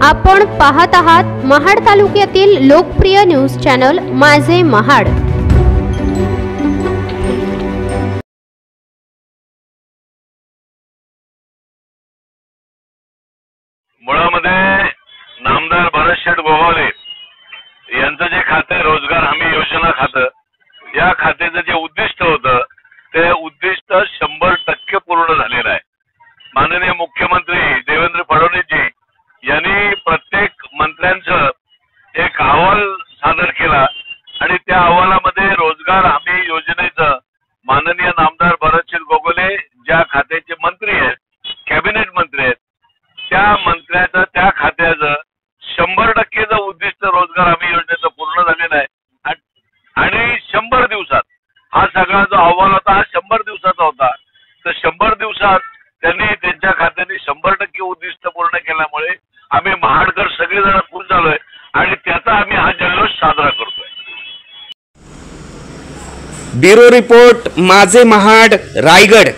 आपण पाहत आहात महाड तालुक्यातील लोकप्रिय न्यूज चॅनल माझे महाड। मुळामध्ये नामदार भरतशेठ गोगावले यांचं जे खाते रोजगार हमी योजना खातं, या खात्याचं जे उद्दिष्ट होतं ते उद्दिष्ट 100% पूर्ण झालेलं आहे। माननीय मुख्यमंत्री देवेंद्र फडणवीसजी यांनी प्रत्येक मंत्र्यांचं एक अहवाल सादर केला आणि त्या अहवालामध्ये रोजगार हमी योजनेचं माननीय नामदार भरतशेठ गोगावले ज्या खात्याचे मंत्री आहेत, कॅबिनेट मंत्री आहेत, त्या मंत्र्याचं त्या खात्याचं 100% उद्दिष्ट रोजगार हमी योजनेचं पूर्ण झालेलं आहे आणि 100 दिवसात हा सगळा जो अहवाल होता हा 100 दिवसाचा होता। तर 100 दिवसात त्यांनी त्यांच्या खात्याने 100% उद्दिष्ट पूर्ण केल्यामुळे आम्ही महाडकर सगळेजण खुश झालोय आणि त्याचा आम्ही हा जल्लोष साजरा करतोय। ब्युरो रिपोर्ट माझे महाड रायगड।